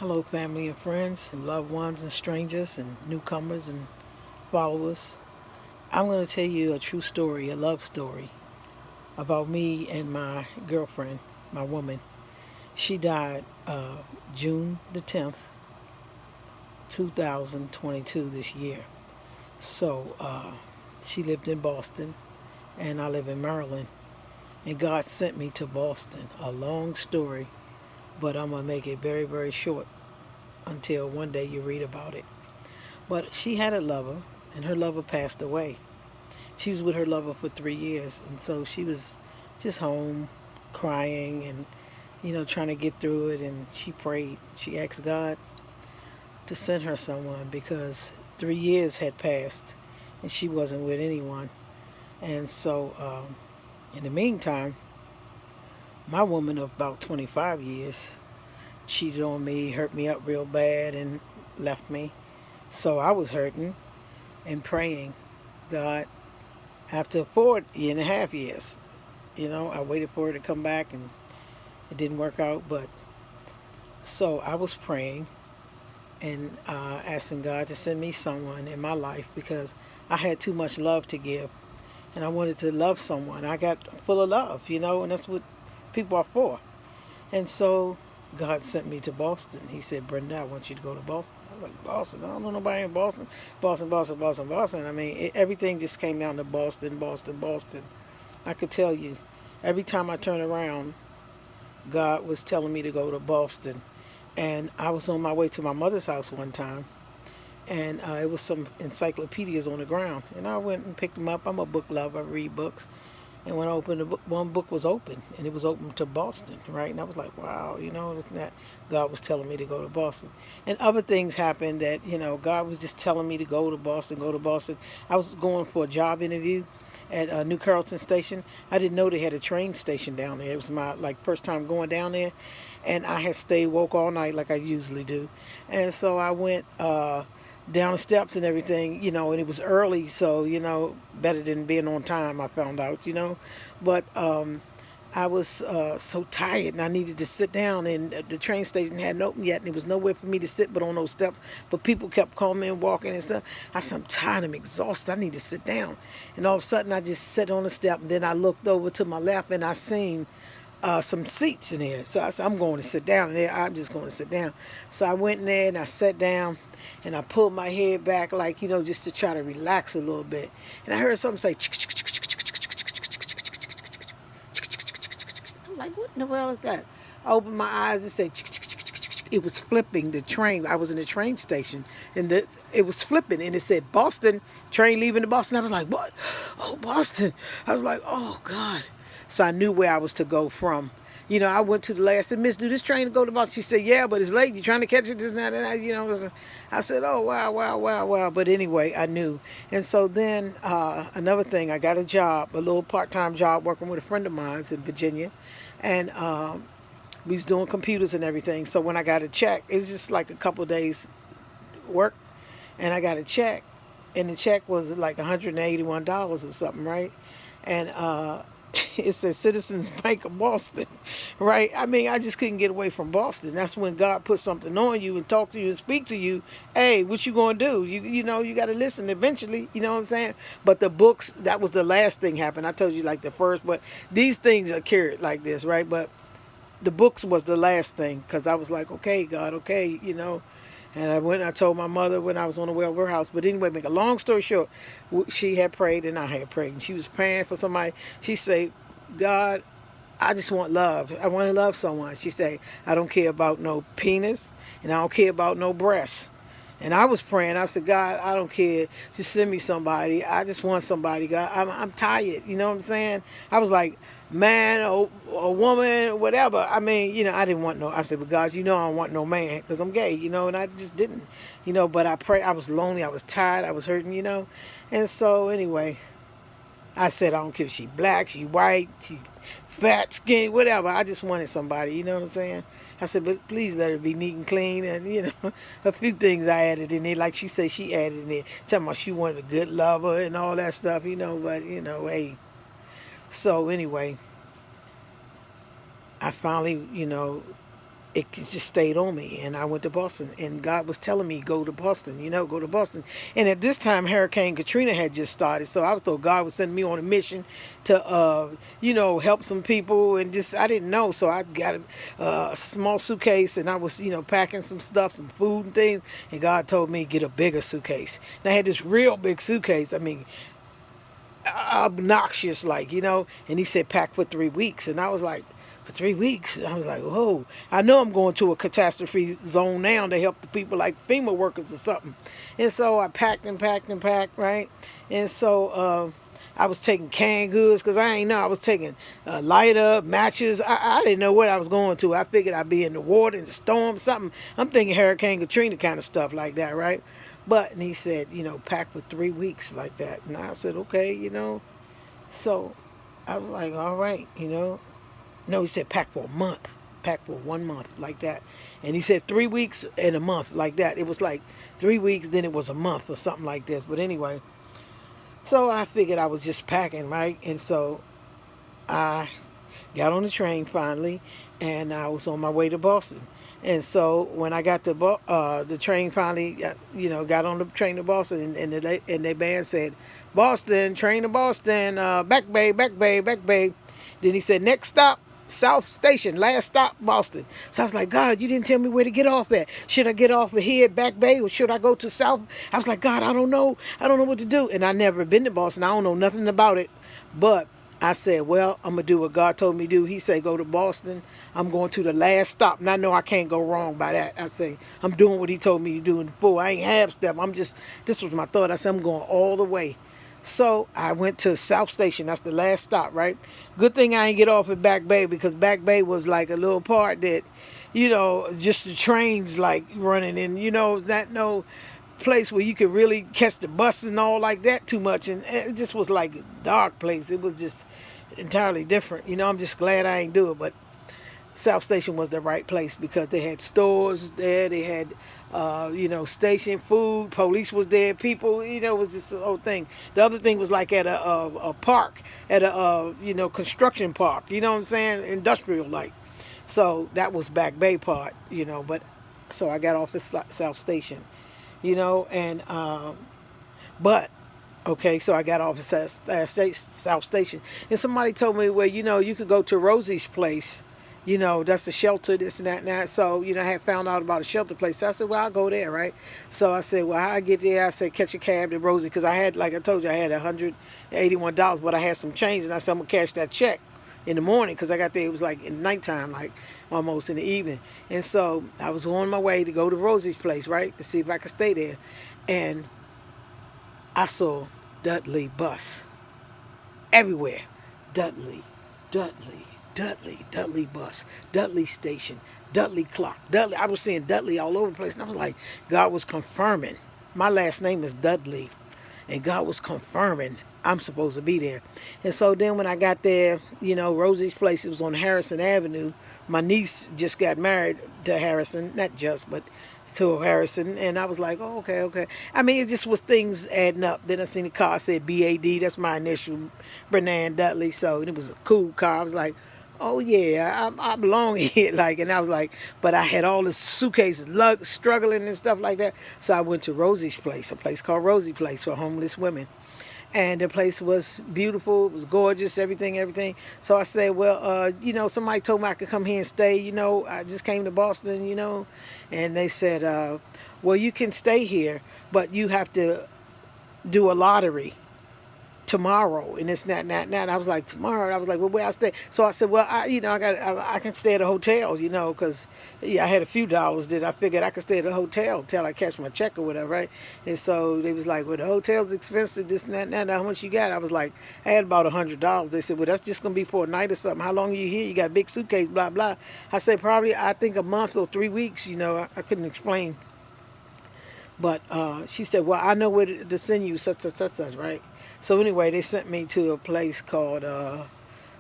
Hello, family and friends, and loved ones and strangers and newcomers and followers. I'm going to tell you a true story, a love story about me and my girlfriend, my woman. She died June the 10th, 2022, this year. So she lived in Boston, and I live in Maryland. And God sent me to Boston. A long story, but I'm going to make it very, very short until one day you read about it. But she had a lover, and her lover passed away. She was with her lover for 3 years, and so she was just home crying and, trying to get through it. And she prayed. She asked God to send her someone because 3 years had passed and she wasn't with anyone. And so, in the meantime, my woman of about 25 years cheated on me, hurt me up real bad, and left me. So I was hurting and praying, God, after 4.5 years, I waited for her to come back and it didn't work out. But so I was praying and asking God to send me someone in my life because I had too much love to give and I wanted to love someone. I got full of love, and that's what people are for. And so God sent me to Boston. He said, Brenda, I want you to go to Boston. I was like, Boston? I don't know nobody in Boston. Boston, Boston, Boston, Boston. I mean, everything just came down to Boston, Boston, Boston. I could tell you, every time I turn around, God was telling me to go to Boston. And I was on my way to my mother's house one time, and it was some encyclopedias on the ground. And I went and picked them up. I'm a book lover, I read books. And when I opened the book, one book was open, and it was open to Boston, right? And I was like, wow, isn't that God was telling me to go to Boston. And other things happened that, God was just telling me to go to Boston, go to Boston. I was going for a job interview at New Carrollton Station. I didn't know they had a train station down there. It was my first time going down there, and I had stayed woke all night like I usually do. And so I went down the steps and everything, and it was early, so, better than being on time, I found out, But I was so tired and I needed to sit down, and the train station hadn't opened yet, and there was nowhere for me to sit but on those steps. But people kept coming, walking and stuff. I said, I'm tired, I'm exhausted, I need to sit down. And all of a sudden, I just sat on the step, and then I looked over to my left and I seen some seats in there. So I said, I'm going to sit down in there. I'm just going to sit down. So I went in there and I sat down and I pulled my head back, like, just to try to relax a little bit. And I heard something say, I'm like, what in the world is that? I opened my eyes and said, it was flipping the train. I was in the train station, and it was flipping, and it said Boston, train leaving to Boston. I was like, what? Oh, Boston. I was like, oh, God. So I knew where I was to go from. I went to the last, I said, Miss, do this train to go to Boston? She said, yeah, but it's late. You trying to catch it, this and that, and that, I said, oh, wow, wow, wow, wow. But anyway, I knew. And so then another thing, I got a job, a little part-time job working with a friend of mine in Virginia. And we was doing computers and everything. So when I got a check, it was just like a couple of days work, and I got a check, and the check was like $181 or something, right? And it said Citizens Bank of Boston, right? I mean, I just couldn't get away from Boston. That's when God put something on you and talk to you and speak to you. Hey, what you gonna do? You got to listen eventually. You know what I'm saying? But the books, that was the last thing happened. I told you like the first, but these things are carried like this, right? But the books was the last thing because I was like, okay, God, okay. And I went and I told my mother when I was on the way over her house. But anyway, make a long story short, she had prayed and I had prayed. And she was praying for somebody. She said, God, I just want love. I want to love someone. She said, I don't care about no penis and I don't care about no breasts. And I was praying. I said, God, I don't care. Just send me somebody. I just want somebody. God, I'm tired. You know what I'm saying? I was like, man or woman, whatever. I mean, I didn't want no. I said, but God, I don't want no man because I'm gay, and I just didn't, But I prayed. I was lonely. I was tired. I was hurting. And so anyway, I said, I don't care if she black, she white, she fat, skinny, whatever. I just wanted somebody, you know what I'm saying? I said, but please let her be neat and clean. And, a few things I added in there. Like she said, she added in there. Talking about she wanted a good lover and all that stuff, But, hey. So, anyway, I finally, it just stayed on me, and I went to Boston, and God was telling me go to Boston, go to Boston. And at this time Hurricane Katrina had just started, so I was told God was sending me on a mission to help some people, and just I didn't know. So I got a small suitcase, and I was packing some stuff, some food and things, and God told me get a bigger suitcase. And I had this real big suitcase, I mean obnoxious, and he said pack for 3 weeks, and I was like, for 3 weeks? I was like, whoa, I know I'm going to a catastrophe zone now to help the people like FEMA workers or something. And so I packed and packed and packed, right? And so I was taking canned goods, because I ain't know. I was taking lighter, matches. I didn't know what I was going to. I figured I'd be in the water, in the storm, something. I'm thinking Hurricane Katrina kind of stuff like that, right? And he said, pack for 3 weeks like that. And I said, okay. So I was like, all right. No, he said pack for a month. Pack for 1 month like that. And he said 3 weeks and a month like that. It was like 3 weeks, then it was a month or something like this. But anyway, so I figured I was just packing, right? And so I got on the train finally, and I was on my way to Boston. And so when I got to the train finally, got on the train to Boston, and the band said, Boston, train to Boston, Back Bay, Back Bay, Back Bay. Then he said, next stop, South Station, last stop, Boston. So I was like, God, you didn't tell me where to get off at. Should I get off here at Back Bay, or should I go to South? I was like, God, I don't know. I don't know what to do. And I never been to Boston. I don't know nothing about it. But I said, well, I'm going to do what God told me to do. He said, go to Boston. I'm going to the last stop. And I know I can't go wrong by that. I say, I'm doing what he told me to do in the full. I ain't half step. This was my thought. I said, I'm going all the way. So I went to South Station. That's the last stop, right? Good thing I ain't get off at Back Bay, because Back Bay was like a little part that, just the trains like running in, that no place where you could really catch the bus and all like that too much. And it just was like a dark place. It was just entirely different. I'm just glad I ain't do it. But South Station was the right place, because they had stores there. They had, station food. Police was there. People, it was just the whole thing. The other thing was like at a park, at a, construction park. You know what I'm saying? Industrial like. So that was Back Bay part, But so I got off at South Station, and but okay, so I got off at South Station, and somebody told me, well, you could go to Rosie's place. That's a shelter, this and that and that. So, I had found out about a shelter place. So I said, well, I'll go there, right? So I said, well, how I get there? I said, catch a cab to Rosie, because I had, like I told you, I had $181, but I had some change, and I said, I'm going to cash that check in the morning, because I got there, it was like in nighttime, like almost in the evening. And so I was on my way to go to Rosie's place, right, to see if I could stay there. And I saw Dudley bus everywhere. Dudley, Dudley, Dudley, Dudley bus, Dudley station, Dudley clock, Dudley. I was seeing Dudley all over the place, and I was like, God was confirming. My last name is Dudley, and God was confirming I'm supposed to be there. And so then when I got there, Rosie's place, it was on Harrison Avenue. My niece just got married to Harrison, not just, but to Harrison, and I was like, oh, okay. I mean, it just was things adding up. Then I seen the car said BAD. That's my initial, Bernard Dudley. So it was a cool car. I was like, oh yeah, I belong here. And I was like, but I had all the suitcases, struggling and stuff like that. So I went to Rosie's place, a place called Rosie Place for homeless women. And the place was beautiful. It was gorgeous, everything. So I said, well, somebody told me I could come here and stay. I just came to Boston, And they said, well, you can stay here, but you have to do a lottery tomorrow, and it's not. And I was like, tomorrow? I was like, well, where I stay? So I said, well, I can stay at a hotel, because I had a few dollars that I figured I could stay at a hotel till I catch my check or whatever, right? And so they was like, well, the hotel's expensive, this and that. How much you got? I was like, I had about $100. They said, well, that's just gonna be for a night or something. How long are you here? You got a big suitcase, blah blah. I said, probably, I think a month or 3 weeks. I couldn't explain. But she said, well, I know where to send you, such, right? So anyway, they sent me to a place called,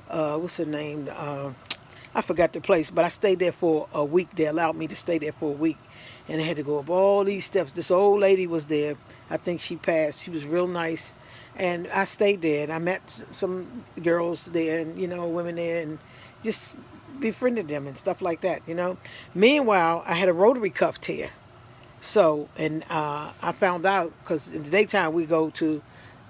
what's the name? I forgot the place, but I stayed there for a week. They allowed me to stay there for a week. And I had to go up all these steps. This old lady was there. I think she passed. She was real nice. And I stayed there, and I met some girls there, and, women there, and just befriended them and stuff like that, you know. Meanwhile, I had a rotary cuff tear. So, and I found out because in the daytime we go to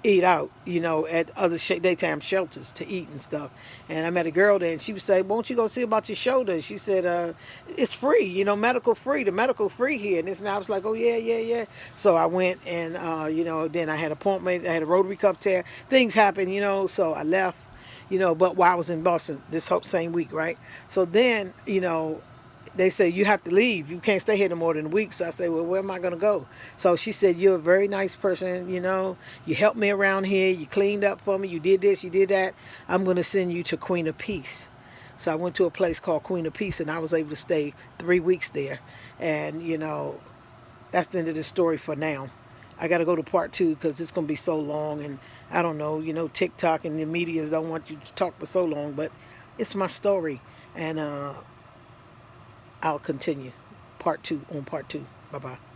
eat out, you know, at other daytime shelters to eat and stuff. And I met a girl there, and she would say, "Won't you go see about your shoulder?" She said, "It's free, you know, medical free. The medical free here." And this, and I was like, "Oh yeah, yeah, yeah." So I went, and you know, then I had an appointment. I had a rotary cuff tear. Things happen, you know. So I left, you know. But while I was in Boston this whole same week, right? So then, you know, they say you have to leave. You can't stay here no more than a week. So I said, well, where am I going to go? So she said, you're a very nice person. You know, you helped me around here. You cleaned up for me. You did this, you did that. I'm going to send you to Queen of Peace. So I went to a place called Queen of Peace, and I was able to stay 3 weeks there. And, you know, that's the end of the story for now. I got to go to part 2 because it's going to be so long. And I don't know, you know, TikTok and the medias don't want you to talk for so long. But it's my story. And I'll continue part 2 on part 2. Bye-bye.